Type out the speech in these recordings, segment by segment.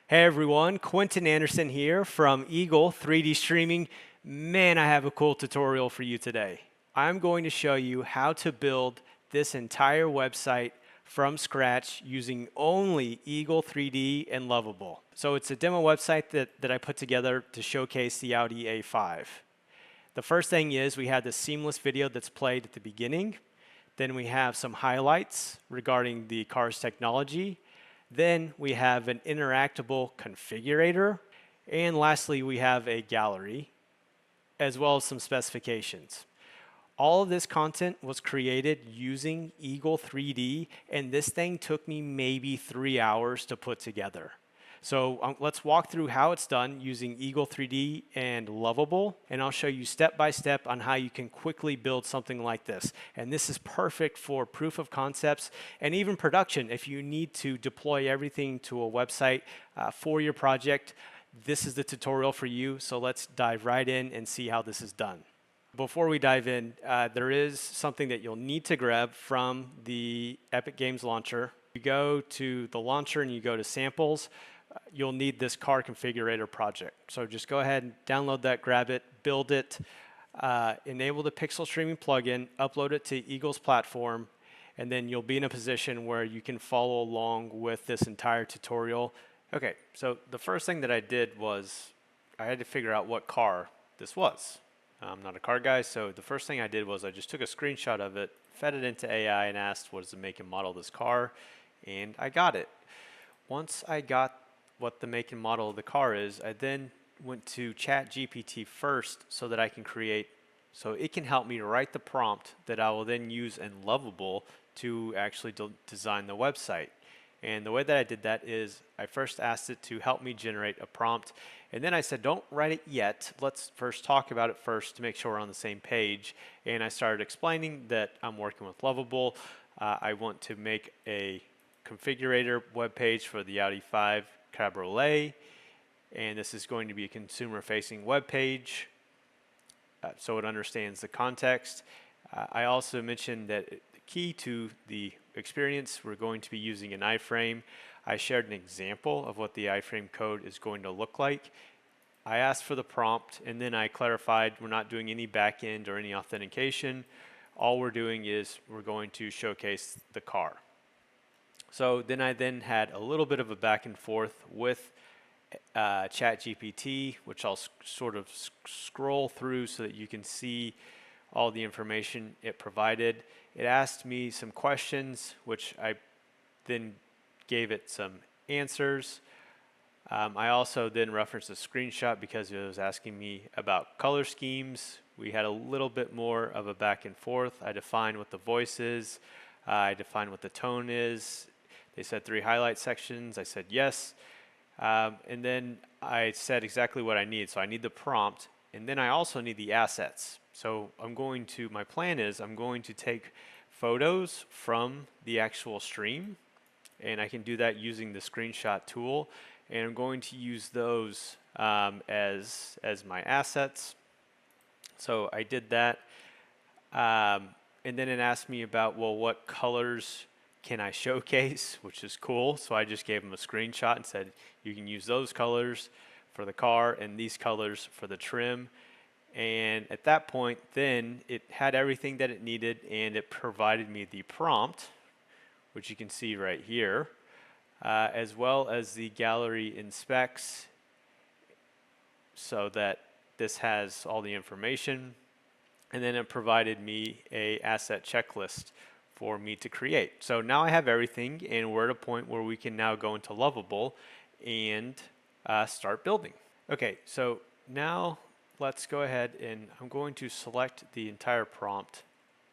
Hey everyone, Quentin Anderson here from Eagle 3D Streaming. Man, I have a cool tutorial for you today. I'm going to show you how to build this entire website from scratch using only Eagle 3D and Lovable. So it's a demo website that I put together to showcase the Audi A5. The first thing is we have the seamless video that's played at the beginning. Then we have some highlights regarding the car's technology. Then we have an interactable configurator. And lastly, we have a gallery, as well as some specifications. All of this content was created using Eagle 3D, and this thing took me maybe 3 hours to put together. So let's walk through how it's done using Eagle 3D and Lovable, and I'll show you step by step on how you can quickly build something like this. And this is perfect for proof of concepts and even production. If you need to deploy everything to a website for your project, this is the tutorial for you. So let's dive right in and see how this is done. Before we dive in, there is something that you'll need to grab from the Epic Games launcher. You go to the launcher and you go to samples. You'll need this car configurator project. So just go ahead and download that, grab it, build it, enable the pixel streaming plugin, upload it to Eagle's platform, and then you'll be in a position where you can follow along with this entire tutorial. Okay, so the first thing that I did was I had to figure out what car this was. I'm not a car guy, so the first thing I did was I just took a screenshot of it, fed it into AI, and asked what is the make and model of this car, and I got it. Once I got what the make and model of the car is, I then went to ChatGPT first so that I can create, so it can help me write the prompt that I will then use in Lovable to actually design the website. And the way that I did that is I first asked it to help me generate a prompt, and then I said, don't write it yet. Let's first talk about it first to make sure we're on the same page. And I started explaining that I'm working with Lovable. I want to make a configurator web page for the Audi 5 Cabriolet, and this is going to be a consumer-facing web page, so it understands the context. I also mentioned that the key to the experience, we're going to be using an iframe. I shared an example of what the iframe code is going to look like. I asked for the prompt, and then I clarified we're not doing any backend or any authentication. All we're doing is we're going to showcase the car. So then I had a little bit of a back and forth with ChatGPT, which I'll sort of scroll through so that you can see all the information it provided. It asked me some questions, which I then gave it some answers. I also then referenced a screenshot because it was asking me about color schemes. We had a little bit more of a back and forth. I defined what the voice is. I defined what the tone is. They said 3 highlight sections. I said yes. And then I said exactly what I need. So I need the prompt, and then I also need the assets. So my plan is I'm going to take photos from the actual stream, and I can do that using the screenshot tool. And I'm going to use those as my assets. So I did that. And then it asked me about, well, what colors can I showcase, which is cool. So I just gave them a screenshot and said, you can use those colors for the car and these colors for the trim. And at that point, then it had everything that it needed, and it provided me the prompt, which you can see right here, as well as the gallery in specs, so that this has all the information. And then it provided me a asset checklist for me to create. So now I have everything, and we're at a point where we can now go into Lovable and start building. Okay, so now let's go ahead, and I'm going to select the entire prompt,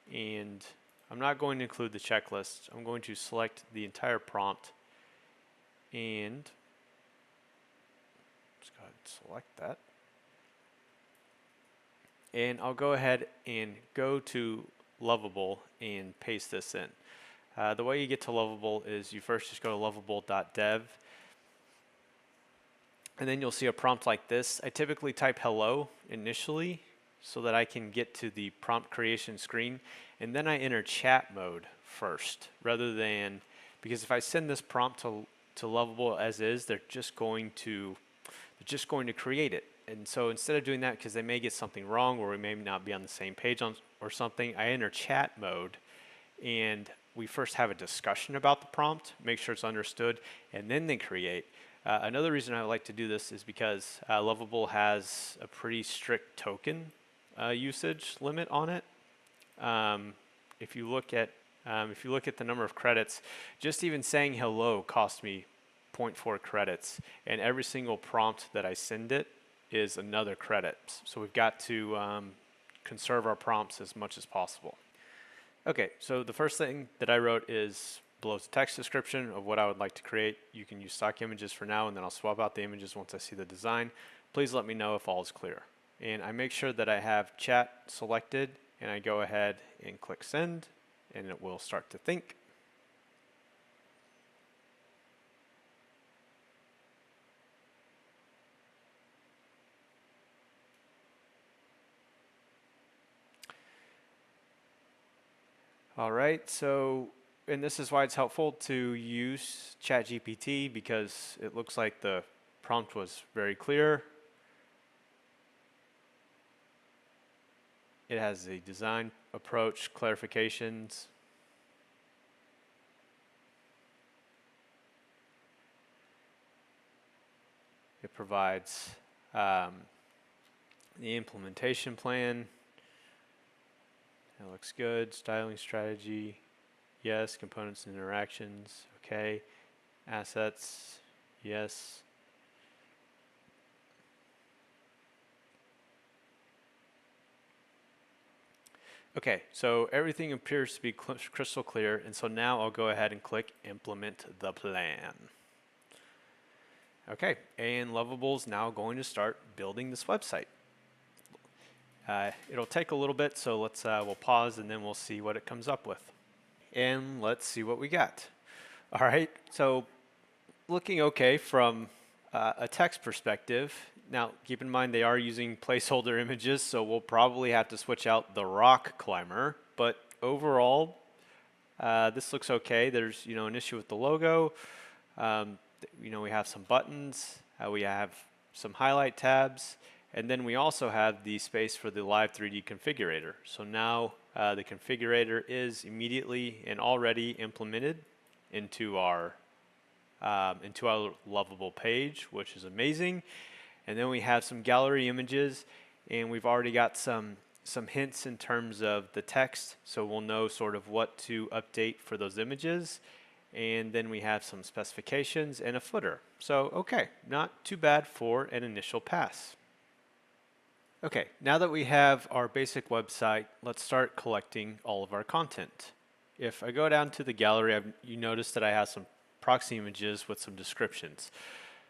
and I'm not going to include the checklist. I'm going to select the entire prompt, and let's go ahead and select that. And I'll go ahead and go to Lovable and paste this in. The way you get to Lovable is you first just go to lovable.dev, and then you'll see a prompt like this. I typically type hello initially so that I can get to the prompt creation screen, and then I enter chat mode first, rather than, because if I send this prompt to to Lovable as is, they're just going to create it. And so instead of doing that, because they may get something wrong or we may not be on the same page or something, I enter chat mode, and we first have a discussion about the prompt, make sure it's understood, and then they create. Another reason I like to do this is because Lovable has a pretty strict token usage limit on it. If you look at the number of credits, just even saying hello cost me 0.4 credits, and every single prompt that I send it is another credit. So we've got to conserve our prompts as much as possible. Okay, so the first thing that I wrote is below the text description of what I would like to create. You can use stock images for now, and then I'll swap out the images once I see the design. Please let me know if all is clear. And I make sure that I have chat selected, and I go ahead and click send, and it will start to think. All right, so, and this is why it's helpful to use ChatGPT, because it looks like the prompt was very clear. It has the design approach, clarifications. It provides the implementation plan. That looks good. Styling strategy, yes. Components and interactions, okay. Assets, yes. Okay, so everything appears to be crystal clear, and so now I'll go ahead and click implement the plan. Okay, and Lovable's now going to start building this website. It'll take a little bit, so we'll pause and then we'll see what it comes up with. And let's see what we got. All right, so looking okay from a text perspective. Now, keep in mind they are using placeholder images, so we'll probably have to switch out the rock climber. But overall, this looks okay. There's an issue with the logo. We have some buttons. We have some highlight tabs. And then we also have the space for the live 3D configurator. So now the configurator is immediately and already implemented into our Lovable page, which is amazing. And then we have some gallery images, and we've already got some hints in terms of the text, so we'll know sort of what to update for those images. And then we have some specifications and a footer. So okay, not too bad for an initial pass. Okay, now that we have our basic website, let's start collecting all of our content. If I go down to the gallery, you notice that I have some proxy images with some descriptions.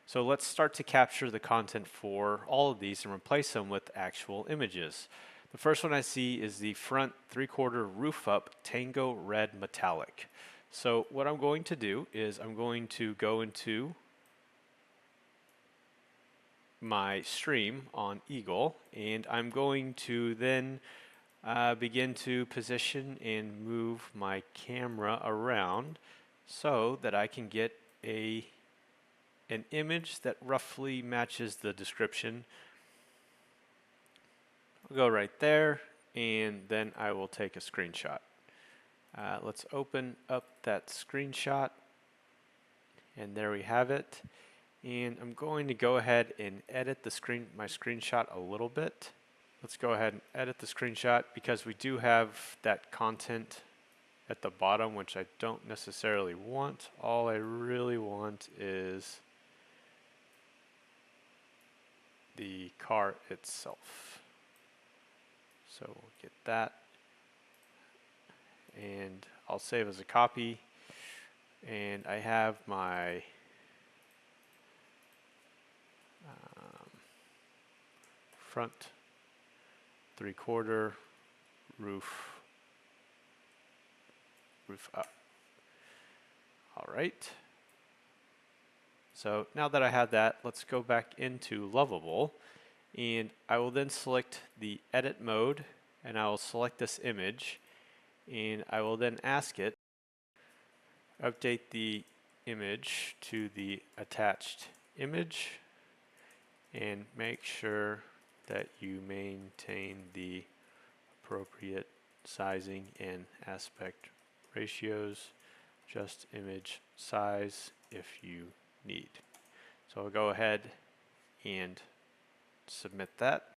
So let's start to capture the content for all of these and replace them with actual images. The first one I see is the front 3/4 roof up Tango red metallic. So what I'm going to do is I'm going to go into my stream on Eagle, and I'm going to then begin to position and move my camera around so that I can get an image that roughly matches the description. I'll go right there, and then I will take a screenshot. Let's open up that screenshot, and there we have it. And I'm going to go ahead and edit my screenshot a little bit. Let's go ahead and edit the screenshot because we do have that content at the bottom, which I don't necessarily want. All I really want is the car itself. So we'll get that, and I'll save as a copy. And I have my front 3/4 roof up. All right. So now that I have that, let's go back into Lovable, and I will then select the edit mode, and I will select this image, and I will then ask it update the image to the attached image and make sure that you maintain the appropriate sizing and aspect ratios. Just image size if you need. So I'll go ahead and submit that.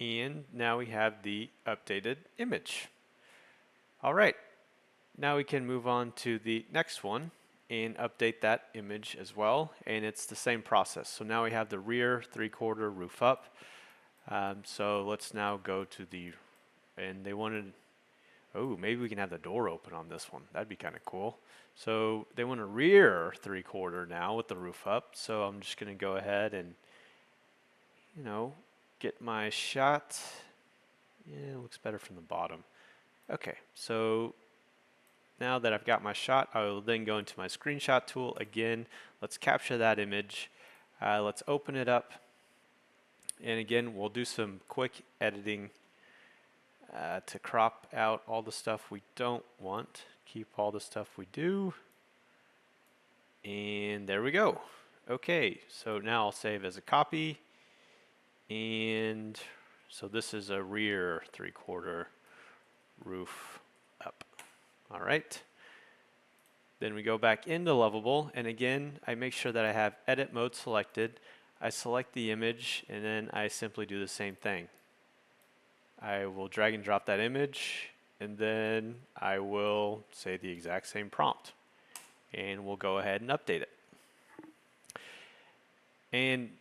And now we have the updated image. All right, now we can move on to the next one and update that image as well. And it's the same process. So now we have the rear 3/4 roof up. So let's now go to the, and they wanted, oh, maybe we can have the door open on this one. That'd be kind of cool. So they want a rear 3/4 now with the roof up. So I'm just going to go ahead and, get my shot. Yeah, it looks better from the bottom. Okay, so now that I've got my shot, I will then go into my screenshot tool again. Let's capture that image. Let's open it up. And again, we'll do some quick editing to crop out all the stuff we don't want. Keep all the stuff we do. And there we go. Okay, so now I'll save as a copy. And so this is a rear 3/4 roof up. All right. Then we go back into Lovable, and again, I make sure that I have edit mode selected. I select the image, and then I simply do the same thing. I will drag and drop that image, and then I will say the exact same prompt. And we'll go ahead and update it. And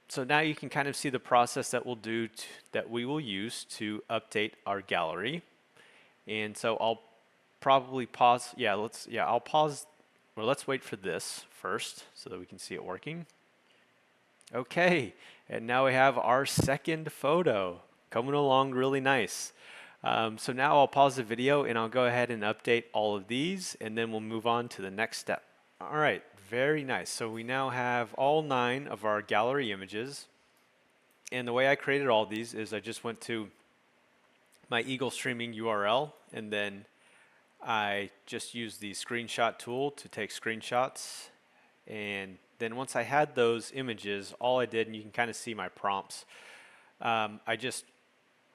so now you can kind of see the process that we'll do that we will use to update our gallery. And so I'll probably pause. I'll pause. Well, let's wait for this first so that we can see it working. Okay, and now we have our second photo coming along really nice. So now I'll pause the video and I'll go ahead and update all of these, and then we'll move on to the next step. All right, very nice. So we now have all 9 of our gallery images. And the way I created all these is I just went to my Eagle Streaming URL, and then I just used the screenshot tool to take screenshots. And then once I had those images, all I did, and you can kind of see my prompts, I just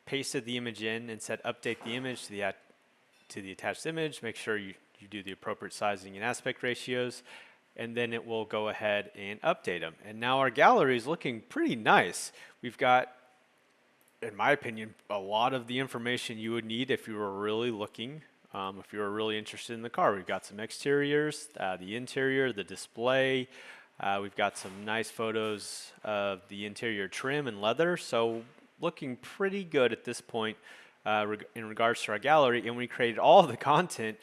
pasted the image in and said update the image to the attached image. Make sure you do the appropriate sizing and aspect ratios, and then it will go ahead and update them. And now our gallery is looking pretty nice. We've got, in my opinion, a lot of the information you would need if you were really looking, if you were really interested in the car. We've got some exteriors, the interior, the display. We've got some nice photos of the interior trim and leather. So looking pretty good at this point in regards to our gallery. And we created all the content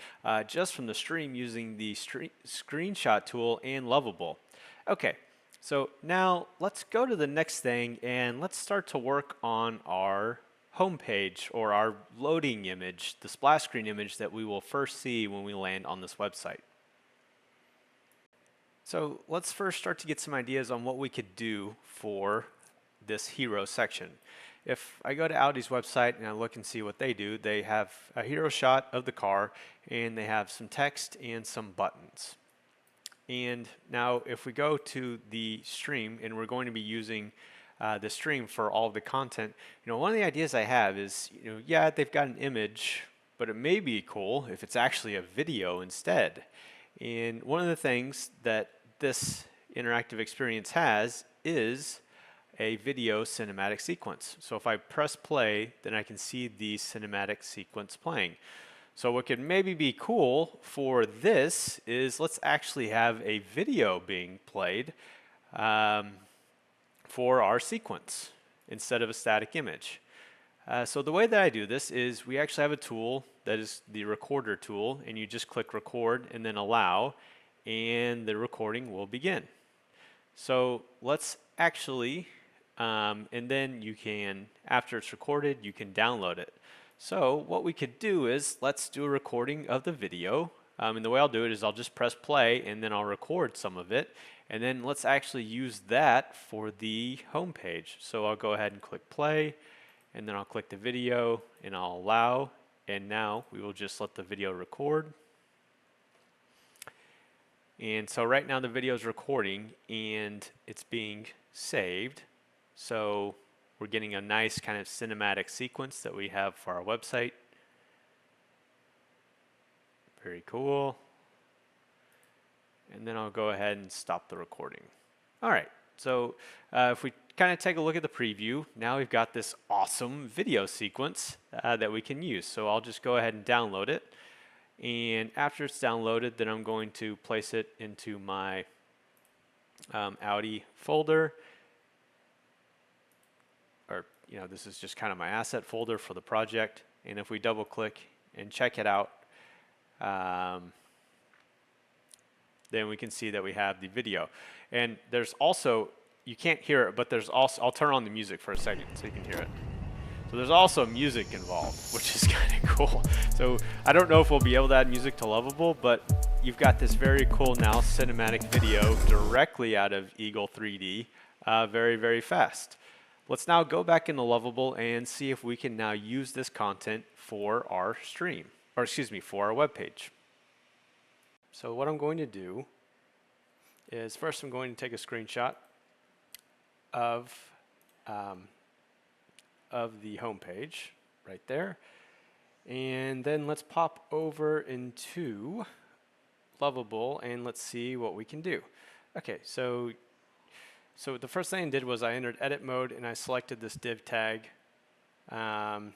just from the stream using the screenshot tool and Lovable. Okay, so now let's go to the next thing and let's start to work on our home page, or our loading image, the splash screen image that we will first see when we land on this website. So let's first start to get some ideas on what we could do for this hero section. If I go to Audi's website and I look and see what they do, they have a hero shot of the car, and they have some text and some buttons. And now if we go to the stream, and we're going to be using the stream for all of the content, one of the ideas I have is, yeah, they've got an image, but it may be cool if it's actually a video instead. And one of the things that this interactive experience has is a video cinematic sequence. So if I press play, then I can see the cinematic sequence playing. So what could maybe be cool for this is let's actually have a video being played for our sequence instead of a static image. So the way that I do this is we actually have a tool that is the recorder tool, and you just click record and then allow, and the recording will begin. So let's actually, and then you can, after it's recorded, you can download it. So what we could do is let's do a recording of the video. And the way I'll do it is I'll just press play and then I'll record some of it. And then let's actually use that for the home page. So I'll go ahead and click play, and then I'll click the video and I'll allow. And now we will just let the video record. And so right now the video is recording and it's being saved. So we're getting a nice kind of cinematic sequence that we have for our website. Very cool. And then I'll go ahead and stop the recording. All right, so if we kind of take a look at the preview, now we've got this awesome video sequence that we can use. So I'll just go ahead and download it. And after it's downloaded, then I'm going to place it into my Audi folder. Or, this is just kind of my asset folder for the project. And if we double click and check it out, then we can see that we have the video. And there's also, you can't hear it, but there's also, I'll turn on the music for a second so you can hear it. So there's also music involved, which is kind of cool. So I don't know if we'll be able to add music to Lovable, but you've got this very cool now cinematic video directly out of Eagle 3D, very, very fast. Let's now go back into Lovable and see if we can now use this content for our stream, or excuse me, for our web page. So what I'm going to do is first I'm going to take a screenshot of the home page right there, and then let's pop over into Lovable and let's see what we can do. Okay, so the first thing I did was I entered edit mode and I selected this div tag, and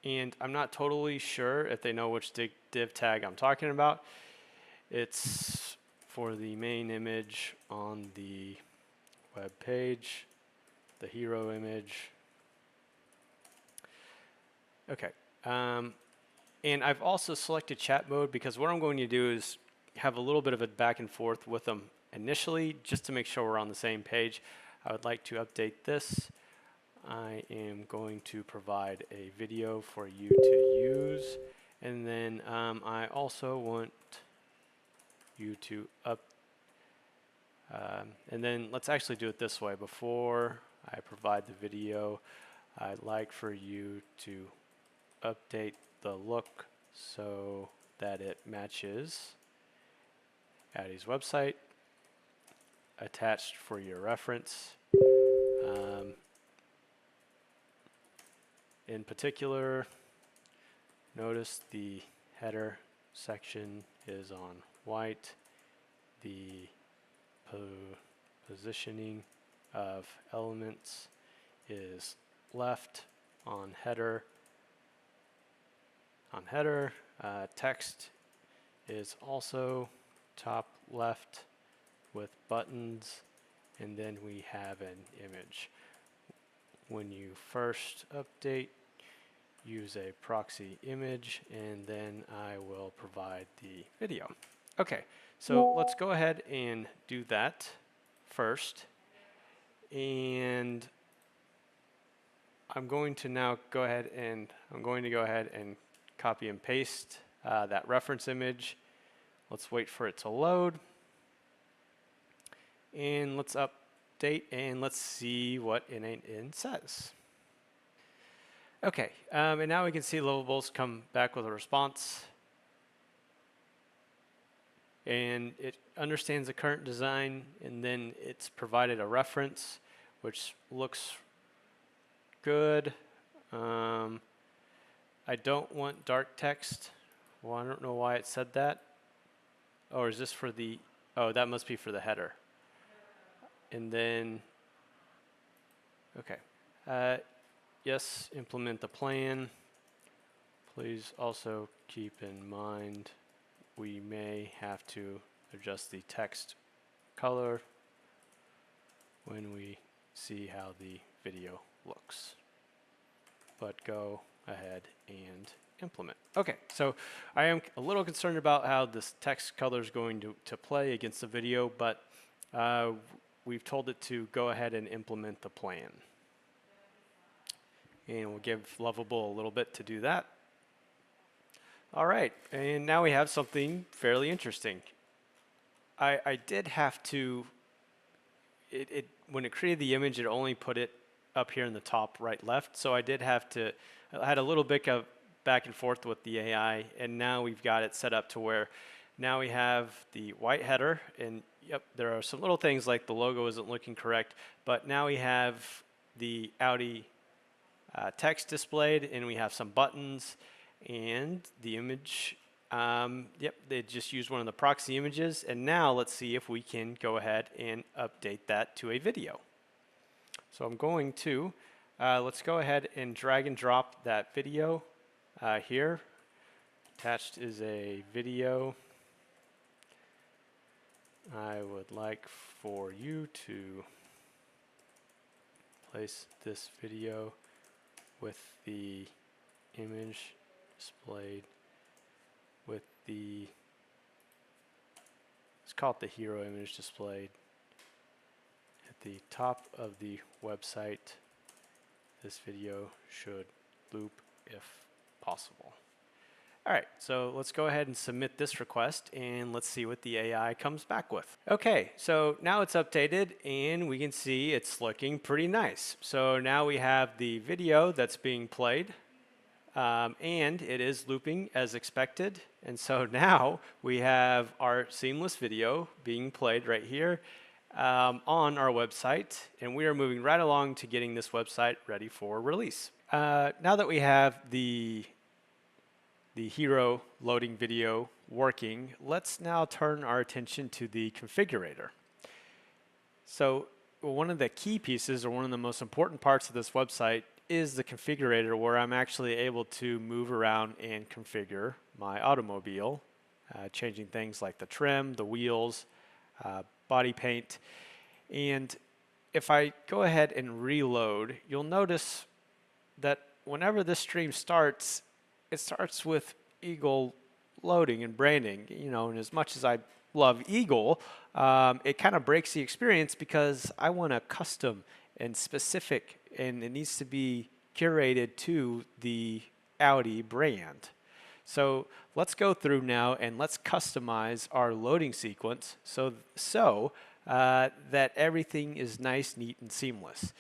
I'm not totally sure if they know which div tag I'm talking about. It's for the main image on the web page, the hero image. Okay, and I've also selected chat mode because what I'm going to do is have a little bit of a back and forth with them initially just to make sure we're on the same page. I would like to update this. I am going to provide a video for you to use, and then I also want you to and then let's actually do it this way. Before I provide the video, I'd like for you to update the look so that it matches Audi's website, attached for your reference. In particular, notice the header section is on white, the positioning of elements is left on header. Text is also top left with buttons, and then we have an image. When you first update, use a proxy image, and then I will provide the video. Okay, so let's go ahead and do that first. And I'm going to now go ahead and copy and paste that reference image. Let's wait for it to load. And let's update and let's see what in says. Okay, and now we can see Lovable's come back with a response. And it understands the current design, and then it's provided a reference, which looks good. I don't want dark text. Well, I don't know why it said that. Or is this for the, oh, that must be for the header. And then, okay. Yes, implement the plan. Please also keep in mind we may have to adjust the text color when we see how the video looks. But go ahead and implement. Okay, so I am a little concerned about how this text color is going to play against the video, but we've told it to go ahead and implement the plan. And we'll give Lovable a little bit to do that. All right, and now we have something fairly interesting. I did have to, when it created the image, it only put it up here in the top right left, so I did have to, I had a little bit of back and forth with the AI, and now we've got it set up to where now we have the white header, and yep, there are some little things like the logo isn't looking correct, but now we have the Audi text displayed, and we have some buttons, and the image, yep, they just used one of the proxy images, and now let's see if we can go ahead and update that to a video. So I'm going to, let's go ahead and drag and drop that video here. Attached is a video. I would like for you to place this video with the image displayed with the, let's call it the hero image displayed at the top of the website. This video should loop if possible. All right, so let's go ahead and submit this request, and let's see what the AI comes back with. Okay, so now it's updated, and we can see it's looking pretty nice. So now we have the video that's being played, and it is looping as expected. And so now we have our seamless video being played right here on our website, and we are moving right along to getting this website ready for release. Now that we have the hero loading video working, let's now turn our attention to the configurator. So one of the key pieces, or one of the most important parts of this website, is the configurator, where I'm actually able to move around and configure my automobile, changing things like the trim, the wheels, body paint. And if I go ahead and reload, you'll notice that whenever this stream starts, it starts with Eagle loading and branding, and as much as I love Eagle, it kind of breaks the experience because I want a custom and specific, and it needs to be curated to the Audi brand. So let's go through now and let's customize our loading sequence so that everything is nice, neat, and seamless.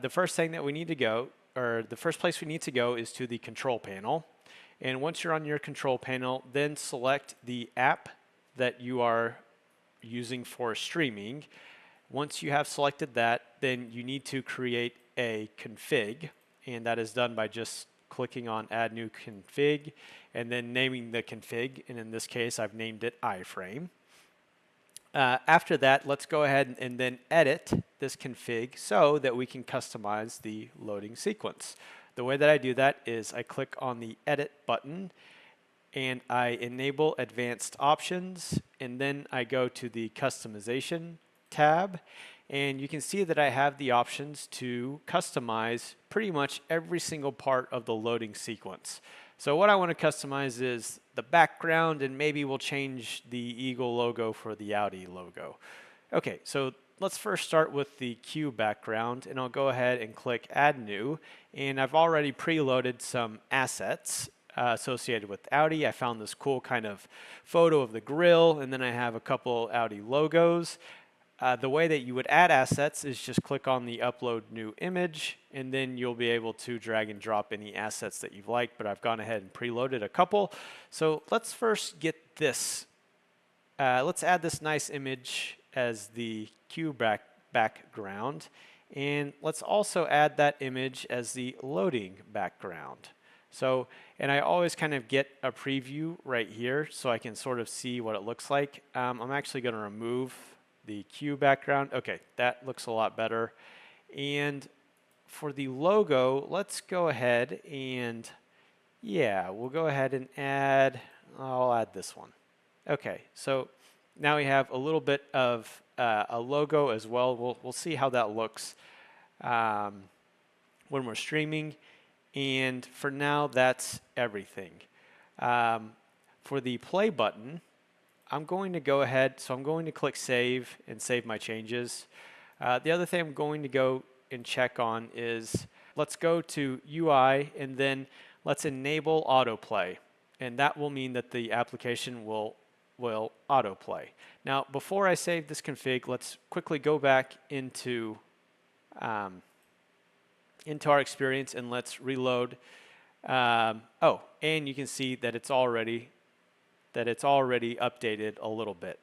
The first thing that we need to go, or the first place we need to go, is to the control panel. And once you're on your control panel, then select the app that you are using for streaming. Once you have selected that, then you need to create a config, and that is done by just clicking on Add New Config and then naming the config, and in this case I've named it iframe. After that, let's go ahead and then edit this config so that we can customize the loading sequence. The way that I do that is I click on the Edit button and I enable Advanced Options, and then I go to the Customization tab, and you can see that I have the options to customize pretty much every single part of the loading sequence. So what I want to customize is the background, and maybe we'll change the Eagle logo for the Audi logo. Okay, so let's first start with the Q background, and I'll go ahead and click Add New, and I've already preloaded some assets associated with Audi. I found this cool kind of photo of the grille, and then I have a couple Audi logos. The way that you would add assets is just click on the Upload New Image, and then you'll be able to drag and drop any assets that you've liked, but I've gone ahead and preloaded a couple. So let's first get this. Let's add this nice image as the Q background, and let's also add that image as the loading background. So, and I always kind of get a preview right here so I can sort of see what it looks like. I'm actually going to remove the Q background. Okay, that looks a lot better. And for the logo, let's go ahead and, yeah, we'll go ahead and add, I'll add this one. Okay, so now we have a little bit of a logo as well. We'll see how that looks when we're streaming. And for now, that's everything. For the play button, I'm going to go ahead, so I'm going to click Save and save my changes. The other thing I'm going to go and check on is, let's go to UI, and then let's enable autoplay. And that will mean that the application will autoplay. Now, before I save this config, let's quickly go back into our experience, and let's reload. Oh, and you can see that it's already that it's already updated a little bit.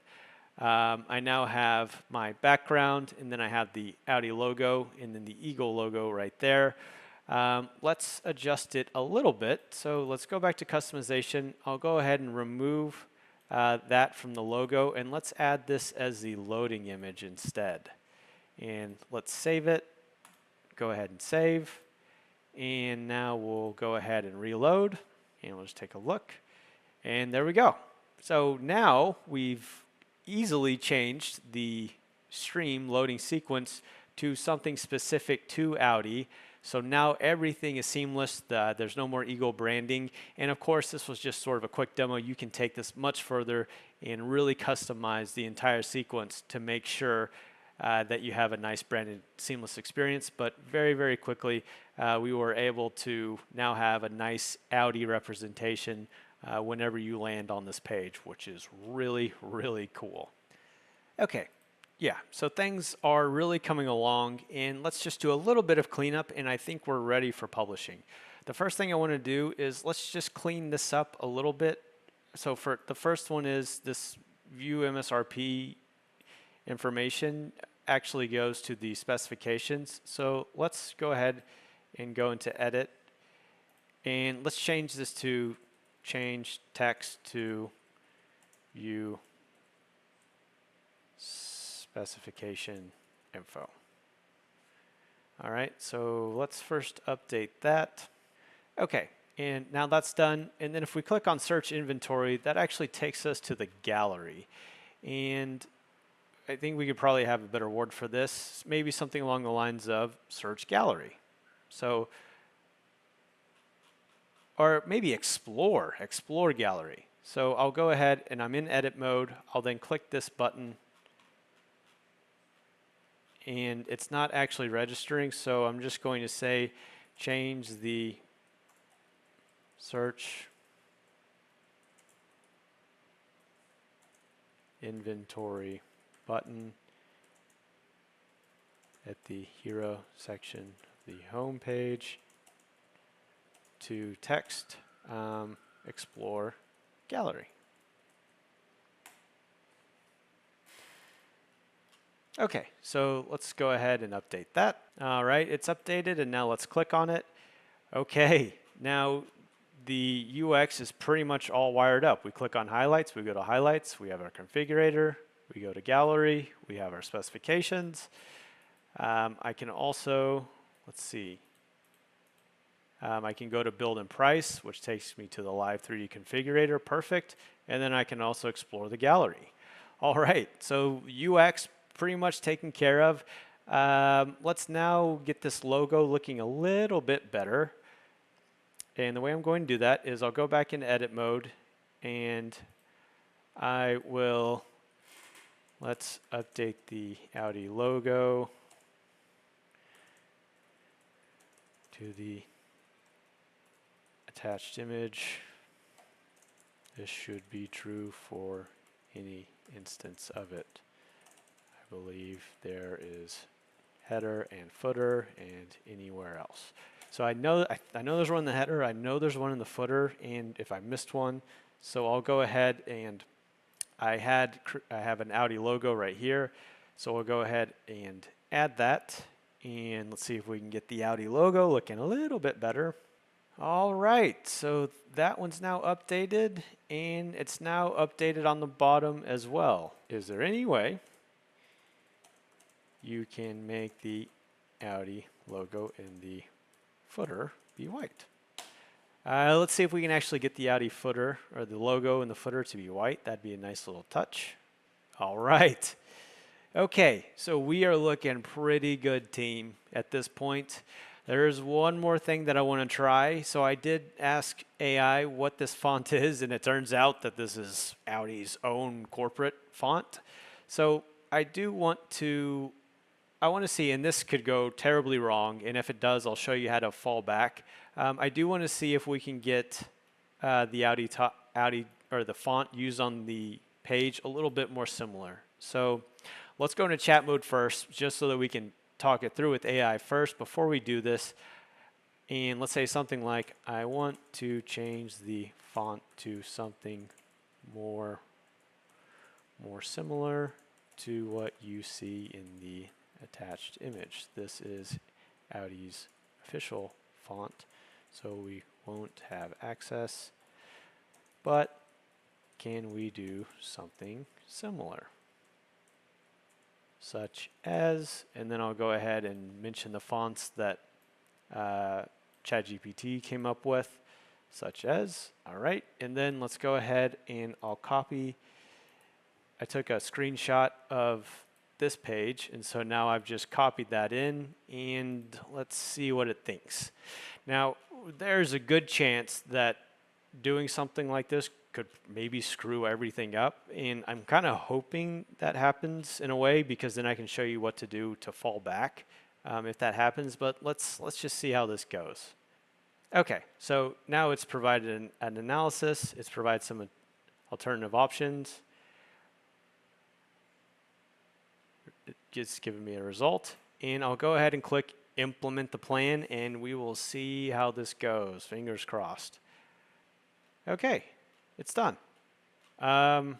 I now have my background, and then I have the Audi logo, and then the Eagle logo right there. Let's adjust it a little bit. So let's go back to customization. I'll go ahead and remove that from the logo, and let's add this as the loading image instead. And let's save it. Go ahead and save. And now we'll go ahead and reload, and we'll just take a look. And there we go. So now we've easily changed the stream loading sequence to something specific to Audi. So now everything is seamless. There's no more Eagle branding. And of course, this was just sort of a quick demo. You can take this much further and really customize the entire sequence to make sure that you have a nice branded seamless experience. But very, very quickly, we were able to now have a nice Audi representation whenever you land on this page, which is really, really cool. Okay. Yeah, so things are really coming along, and let's just do a little bit of cleanup, and I think we're ready for publishing. The first thing I want to do is let's just clean this up a little bit. So for the first one is this view MSRP information actually goes to the specifications. So let's go ahead and go into edit, and let's change this to change text to view specification info. All right, so let's first update that. Okay, and now that's done. And then if we click on search inventory, that actually takes us to the gallery. And I think we could probably have a better word for this, maybe something along the lines of search gallery. So, or maybe explore gallery. So I'll go ahead and I'm in edit mode. I'll then click this button, and it's not actually registering, so I'm just going to say change the search inventory button at the hero section of the home page to text explore gallery. Okay, so let's go ahead and update that. All right, it's updated, and now let's click on it. Okay, now the UX is pretty much all wired up. We click on highlights, we go to highlights, we have our configurator, we go to gallery, we have our specifications. I can also, let's see, I can go to build and price, which takes me to the live 3D configurator, perfect. And then I can also explore the gallery. All right, so UX pretty much taken care of. Let's now get this logo looking a little bit better. And the way I'm going to do that is I'll go back into edit mode, and I will, let's update the Audi logo to the attached image. This should be true for any instance of it. I believe there is header and footer and anywhere else. So I know there's one in the header, I know there's one in the footer, and if I missed one, so I'll go ahead and I have an Audi logo right here, so we'll go ahead and add that, and let's see if we can get the Audi logo looking a little bit better. All right, so that one's now updated, and it's now updated on the bottom as well. Is there any way you can make the Audi logo in the footer be white? Let's see if we can actually get the Audi footer, or the logo in the footer, to be white. That'd be a nice little touch. All right. Okay, so we are looking pretty good, team, at this point. There's one more thing that I want to try. So I did ask AI what this font is, and it turns out that this is Audi's own corporate font. So I want to see, and this could go terribly wrong, and if it does, I'll show you how to fall back. I do want to see if we can get the Audi or the font used on the page a little bit more similar. So let's go into chat mode first, just so that we can talk it through with AI first before we do this. And let's say something like, I want to change the font to something more similar to what you see in the attached image. This is Audi's official font, so we won't have access, but can we do something similar? Such as, and then I'll go ahead and mention the fonts that ChatGPT came up with, such as, all right, and then let's go ahead and I'll copy. I took a screenshot of this page, and so now I've just copied that in, and let's see what it thinks. Now, there's a good chance that doing something like this could maybe screw everything up, and I'm kind of hoping that happens in a way, because then I can show you what to do to fall back if that happens. But let's just see how this goes. Okay, so now it's provided an analysis. It's provided some alternative options. It's just giving me a result, and I'll go ahead and click implement the plan, and we will see how this goes. Fingers crossed. Okay, it's done. The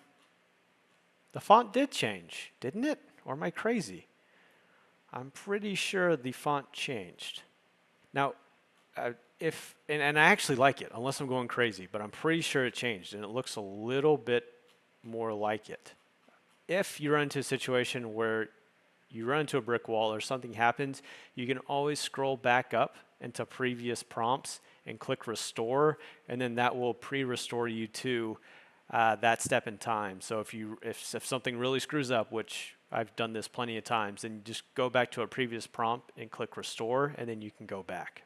font did change, didn't it? Or am I crazy? I'm pretty sure the font changed. Now, and I actually like it, unless I'm going crazy, but I'm pretty sure it changed, and it looks a little bit more like it. If you run into a situation where you run into a brick wall or something happens, you can always scroll back up into previous prompts and click restore, and then that will pre-restore you to that step in time. So if something really screws up, which I've done this plenty of times, then you just go back to a previous prompt and click restore, and then you can go back.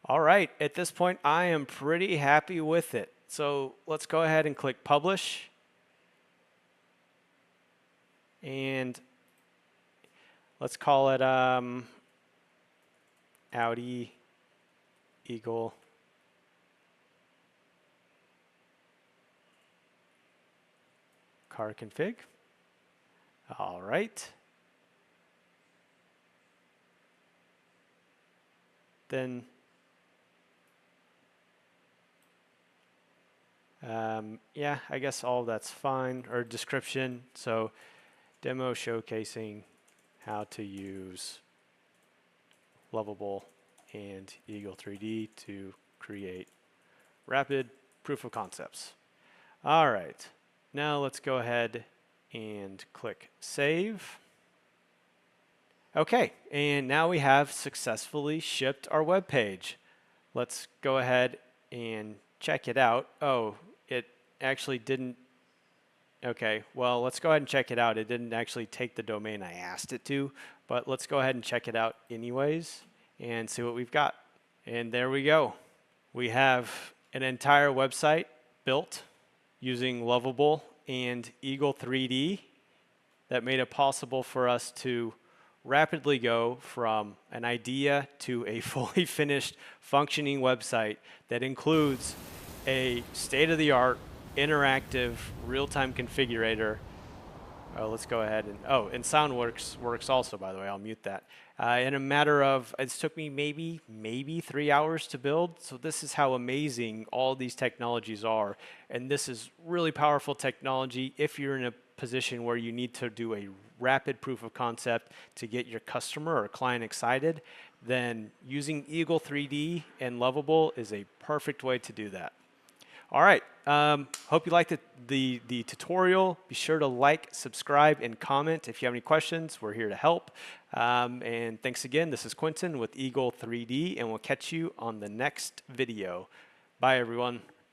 All right, at this point, I am pretty happy with it. So let's go ahead and click publish. And let's call it Audi Eagle car config. All right. Then yeah, I guess all that's fine. Or description. So demo showcasing how to use Lovable and Eagle 3D to create rapid proof of concepts. All right, now let's go ahead and click save. Okay, and now we have successfully shipped our web page. Let's go ahead and check it out. Oh, it actually didn't. Okay, well, let's go ahead and check it out. It didn't actually take the domain I asked it to, but let's go ahead and check it out anyways and see what we've got. And there we go. We have an entire website built using Lovable and Eagle 3D that made it possible for us to rapidly go from an idea to a fully finished functioning website that includes a state-of-the-art interactive real-time configurator. Let's go ahead and and sound works also, by the way. I'll mute that. In a matter of, it took me maybe 3 hours to build. So this is how amazing all these technologies are, and this is really powerful technology if you're in a position where you need to do a rapid proof of concept to get your customer or client excited. Then using Eagle 3D and Lovable is a perfect way to do that. All right, hope you liked the tutorial. Be sure to like, subscribe, and comment. If you have any questions, we're here to help. And thanks again. This is Quentin with Eagle 3D, and we'll catch you on the next video. Bye, everyone.